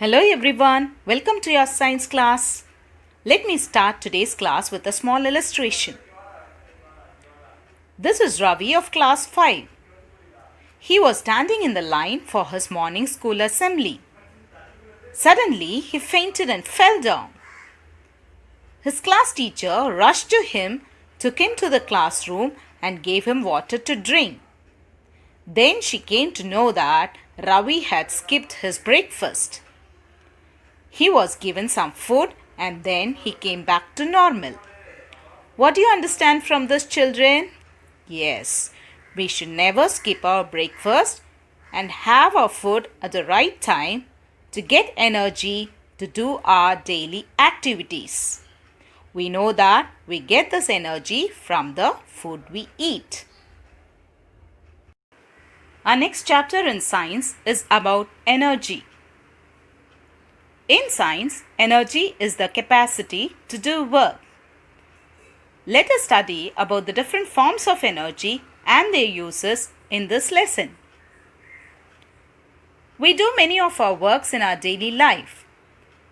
Hello everyone, welcome to your science class. Let me start today's class with a small illustration. This is Ravi of class 5. He was standing in the line for his morning school assembly. Suddenly, he fainted and fell down. His class teacher rushed to him, took him to the classroom and gave him water to drink. Then she came to know that Ravi had skipped his breakfast. He was given some food and then he came back to normal. What do you understand from this, children? Yes, we should never skip our breakfast and have our food at the right time to get energy to do our daily activities. We know that we get this energy from the food we eat. Our next chapter in science is about energy. In science, energy is the capacity to do work. Let us study about the different forms of energy and their uses in this lesson. We do many of our works in our daily life.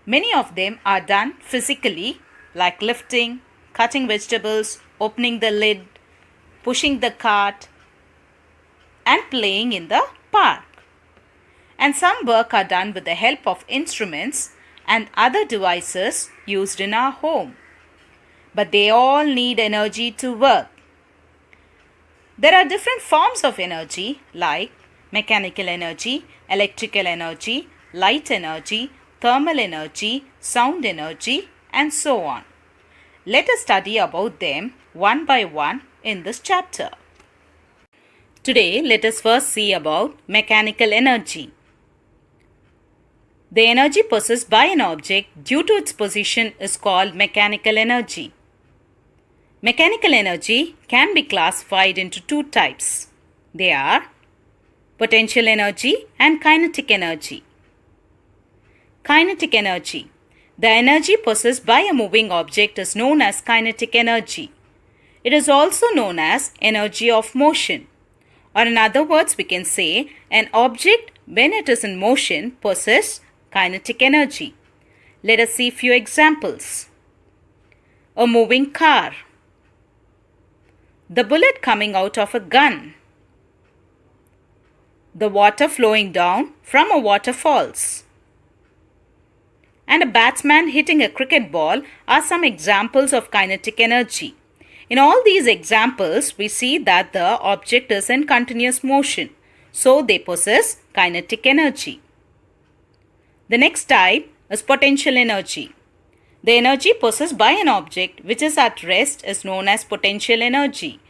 Many of them are done physically, like lifting, cutting vegetables, opening the lid, pushing the cart, and playing in the park. And some work are done with the help of instruments and other devices used in our home. But they all need energy to work. There are different forms of energy like mechanical energy, electrical energy, light energy, thermal energy, sound energy, and so on. Let us study about them one by one in this chapter. Today, let us first see about mechanical energy. The energy possessed by an object due to its position is called mechanical energy. Mechanical energy can be classified into two types. They are potential energy and kinetic energy. Kinetic energy. The energy possessed by a moving object is known as kinetic energy. It is also known as energy of motion. Or in other words, we can say an object when it is in motion possesses kinetic energy. Let us see few examples. A moving car. The bullet coming out of a gun. The water flowing down from a waterfalls. And a batsman hitting a cricket ball are some examples of kinetic energy. In all these examples, we see that the object is in continuous motion, so they possess kinetic energy. The next type is potential energy. The energy possessed by an object which is at rest is known as potential energy.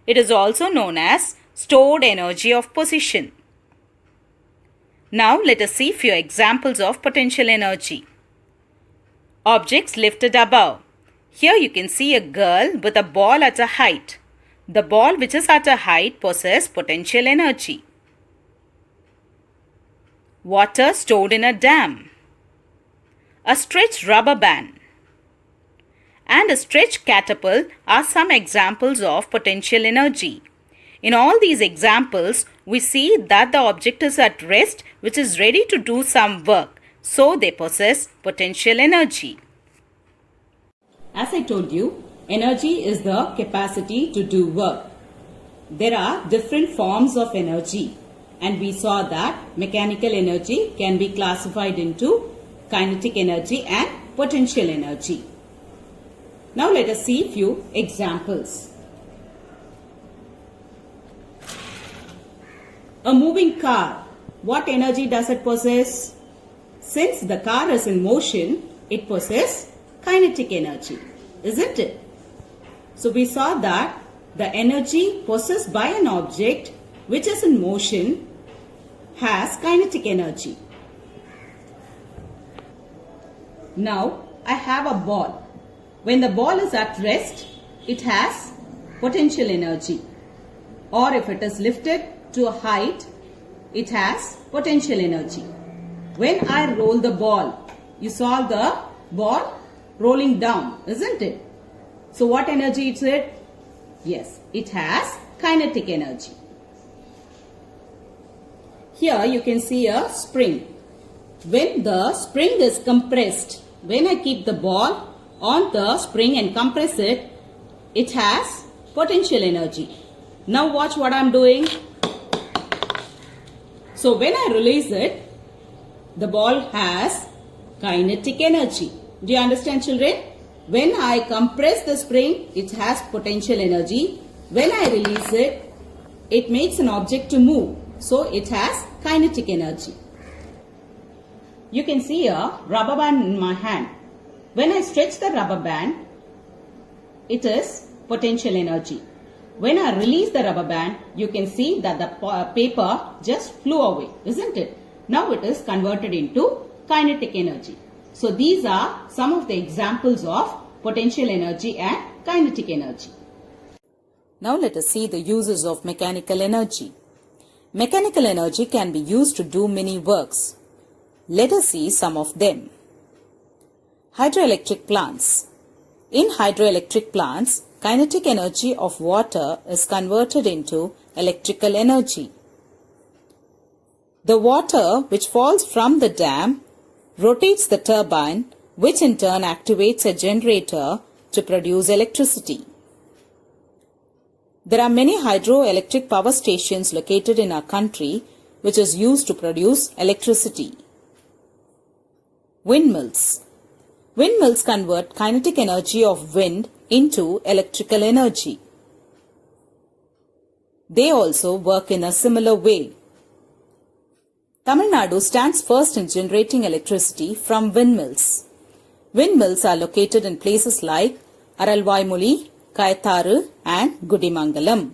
It is also known as stored energy of position. Now let us see few examples of potential energy. Objects lifted above. Here you can see a girl with a ball at a height. The ball which is at a height possesses potential energy. Water stored in a dam. A stretched rubber band and a stretched catapult are some examples of potential energy. In all these examples, we see that the object is at rest which is ready to do some work, so they possess potential energy. As I told you, energy is the capacity to do work. There are different forms of energy. And we saw that mechanical energy can be classified into kinetic energy and potential energy. Now let us see few examples. A moving car. What energy does it possess? Since the car is in motion, it possesses kinetic energy, isn't it? So we saw that the energy possessed by an object which is in motion has kinetic energy. Now I have a ball. When the ball is at rest, it has potential energy. Or if it is lifted to a height, it has potential energy. When I roll the ball, you saw the ball rolling down, isn't it? So what energy is it? Yes, it has kinetic energy. Here you can see a spring. when the spring is compressed, when I keep the ball on the spring and compress it, it has potential energy. Now watch what I am doing. So when I release it, the ball has kinetic energy. Do you understand, children? When I compress the spring, it has potential energy. When I release it, it makes an object to move. So it has kinetic energy. You can see a rubber band in my hand. When I stretch the rubber band, it is potential energy. When I release the rubber band, you can see that the paper just flew away, isn't it? Now it is converted into kinetic energy. So these are some of the examples of potential energy and kinetic energy. Now let us see the uses of mechanical energy. Mechanical energy can be used to do many works. Let us see some of them. Hydroelectric plants. In hydroelectric plants, kinetic energy of water is converted into electrical energy. The water which falls from the dam rotates the turbine, which in turn activates a generator to produce electricity. There are many hydroelectric power stations located in our country which is used to produce electricity. Windmills. Windmills convert kinetic energy of wind into electrical energy. They also work in a similar way. Tamil Nadu stands first in generating electricity from windmills. Windmills are located in places like Aralvaimuli, Kayatharu and Gudimangalam.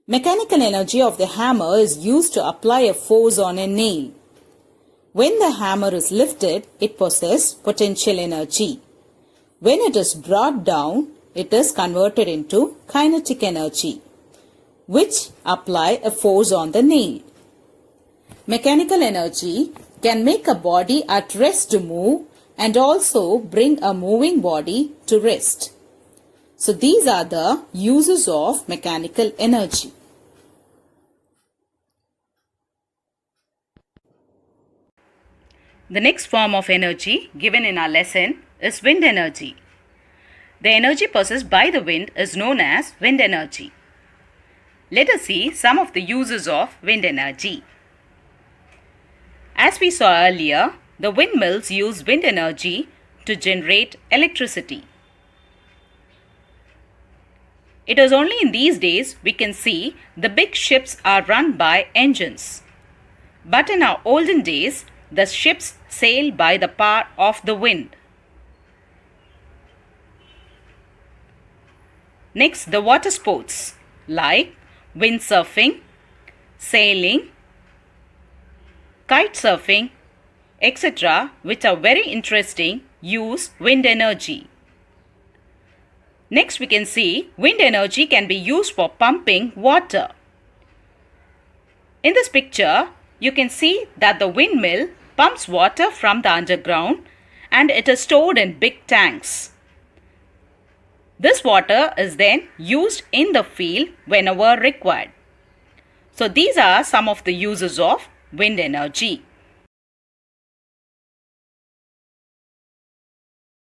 Mechanical energy of the hammer is used to apply a force on a nail. When the hammer is lifted, it possesses potential energy. When it is brought down, it is converted into kinetic energy, which apply a force on the nail. Mechanical energy can make a body at rest to move and also bring a moving body to rest. So these are the uses of mechanical energy. The next form of energy given in our lesson is wind energy. The energy possessed by the wind is known as wind energy. Let us see some of the uses of wind energy. As we saw earlier, the windmills use wind energy to generate electricity. It is only in these days we can see the big ships are run by engines. But in our olden days, the ships sail by the power of the wind. Next, the water sports like windsurfing, sailing, kite surfing, etc., which are very interesting, use wind energy. Next, we can see wind energy can be used for pumping water. In this picture, you can see that the windmill pumps water from the underground and it is stored in big tanks. This water is then used in the field whenever required. So these are some of the uses of wind energy.